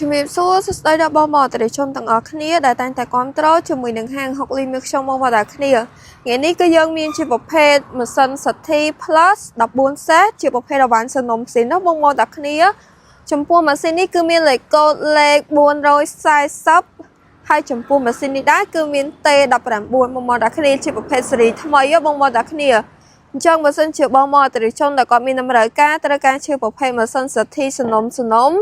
ជំរាបសួរសួស្តីដល់បងប្អូនអតិថិជនទាំងអស់គ្នាដែលតែងតែគាំទ្រជាមួយនឹងហាងហុកលីមីខ្ញុំមកដល់គ្នាថ្ងៃនេះគឺយើងមានជាប្រភេទម៉ាស៊ីនសាធី Plus 14 set ជាប្រភេទអវ៉ាន់សនំស៊ីននោះបងប្អូនទាំងគ្នាចំពោះម៉ាស៊ីននេះគឺមានលេខកូដលេខ440ហើយចំពោះម៉ាស៊ីននេះដែរគឺមាន T19 បងប្អូនទាំងគ្នាជាប្រភេទស៊េរីថ្មីបងប្អូនទាំងគ្នាអញ្ចឹងបើសិនជាបងប្អូនអតិថិជនដែលគាត់មានតម្រូវការត្រូវការជាប្រភេទម៉ាស៊ីនសាធីសនំ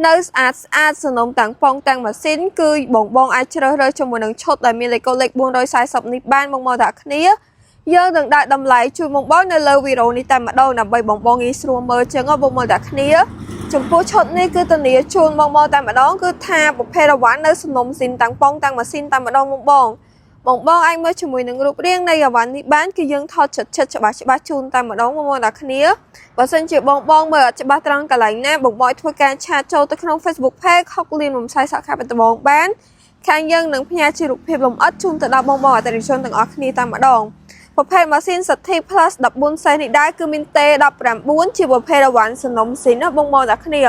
នៅស្អាតសនំទាំងប៉ុងទាំងម៉ាស៊ីនគឺបងអាចជ្រើសរើសជាមួយនឹងឈុតដែលមានលេខកូដលេខ440នេះបានបងទាំងគ្នាយើងនឹងដាក់តម្លៃជួយបងនៅលើវីដេអូនេះតែម្ដងដើម្បីបងងាយស្រួលមើលចឹងបងទាំងគ្នាចំពោះឈុតនេះគឺធានាជូនបងតែម្ដងគឺថាប្រភេទអវ៉ាន់នៅសនំស៊ីនទាំងប៉ុងទាំងម៉ាស៊ីនតែម្ដងបងអាចមើលជាមួយនឹងរូបរាងនៃអវ៉ាន់នេះបានគឺយើងថតចិត្តច្បាស់ជូនតែម្ដងបងទាំងគ្នាបើសិនជាបងមើលអត់ច្បាស់ត្រង់កន្លែងណាបងធ្វើការឆាតចូលទៅក្នុង Facebook Page ហុកលៀនរំសាយសក់ខេត្តបាត់ដំបងបានខាងយើងនឹងផ្ញើជារូបភាពលម្អិតជូនទៅដល់បងអតិថិជនទាំងអស់គ្នាតែម្ដងប្រភេទម៉ាស៊ីនសាធី Plus 14 set នេះដែរគឺមាន T19 ជាប្រភេទអវ៉ាន់សនំស៊ីនណាបងទាំងគ្នា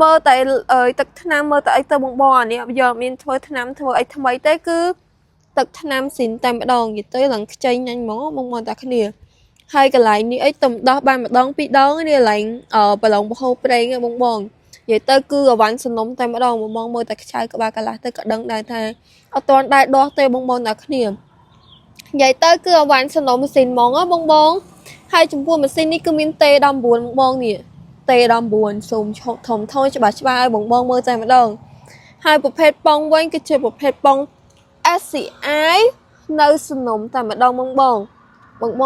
មើលតែទឹកថ្នាំមើលតែអីទៅបងអានេះយកមានធ្វើថ្នាំធ្វើអីថ្មីទេគឺទឹកថ្នាំស៊ីនតែម្ដងនិយាយទៅឡើងខ្ចីញ៉ាញ់ហ្មងបងទាំងគ្នាហើយកន្លែងនេះអីទំដោះបានម្ដងពីរដងនេះកន្លែងប្រឡងបហូរប្រេងបងនិយាយទៅគឺអវ៉ាន់សនំតែម្ដងបងមើលតែខ្ចៅក្បាលកន្លះទៅក៏ដឹងដែរថាអត់ទាន់ដែរដោះទេបងទាំងគ្នានិយាយទៅគឺអវ៉ាន់សនំម៉ាស៊ីនហ្មងបងហើយចំពោះម៉ាស៊ីននេះគឺមាន T19 បងនេះ T19 សូមឆោតធំធំច្បាស់ឲ្យបងមើលតែម្ដងហើយប្រភេទប៉ុងវិញគឺជាប្រភេទប៉ុង SCI នៅសនំតែម្ដងបង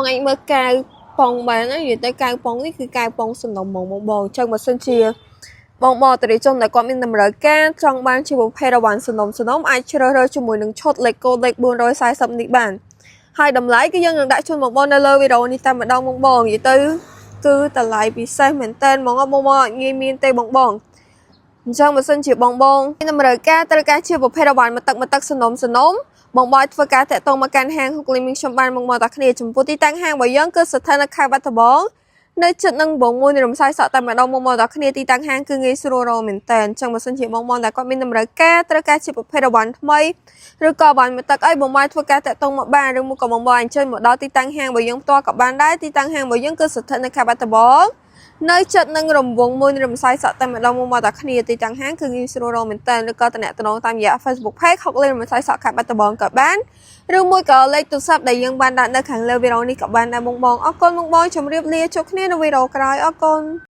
អាចមើលកៅប៉ុងបាននិយាយទៅកៅប៉ុងនេះគឺកៅប៉ុងសនំហ្មងបងអញ្ចឹងបើសិនជាបងអតិថិជនដែលគាត់មានតម្រូវការចង់បានជាប្រភេទអវ៉ាន់សនំអាចជ្រើសរើសជាមួយនឹងឈុតលេខកូដលេខ440នេះបានហើយតម្លៃគឺយើងនឹងដាក់ជូនបងនៅលើវីដេអូនេះតែម្ដងបងនិយាយទៅគឺតម្លៃពិសេសមែនតើបងអត់ងាយមានទេបងអញ្ចឹងបើសិនជាបងមានតម្រូវការត្រូវការជាប្រភេទអវ៉ាន់មកទឹកសនំបងធ្វើការតាក់ទងមកកាន់ហាងហុកលីមីខ្ញុំបានបងទាំងគ្នាចំពោះទីតាំងហាងរបស់យើងគឺស្ថិតនៅខេត្តបាត់ដំបងនៅជិតនឹងបងមួយនៃរំសាយសក់តែម្ដងបងទាំងគ្នាទីតាំងហាងគឺងាយស្រួលរកមែនតើអញ្ចឹងបើសិនជាបងតែគាត់មានតម្រូវការត្រូវការជាប្រភេទអវ៉ាន់ថ្មីឬក៏អវ៉ាន់មកទឹកអីបងធ្វើការតាក់ទងមកបានឬមកក៏បងអញ្ជើញមកដល់ទីតាំងហាងរបស់យើងផ្ទាល់ក៏បានដែរទីតាំងហាងរបស់យើងគឺស្ថិតនៅខេត្តបាត់ដំបងនៅជិតនឹងរង្វង់មួយនៃរំសាយសក់តែម្ដងបងទាំងគ្នាទីតាំងហាងគឺងាយស្រួលរកមែនតើឬក៏តំណតាមរយៈ Facebook Page ហុកលីរំសាយសក់ខេត្តបាត់ដំបងក៏បានឬមួយក៏លេខទូរស័ព្ទដែលយើងបានដាក់នៅខាងលើវីដេអូនេះក៏បានដែរបងអរគុណបងជម្រាបលាជួបគ្នានៅវីដេអូក្រោយអរគុណ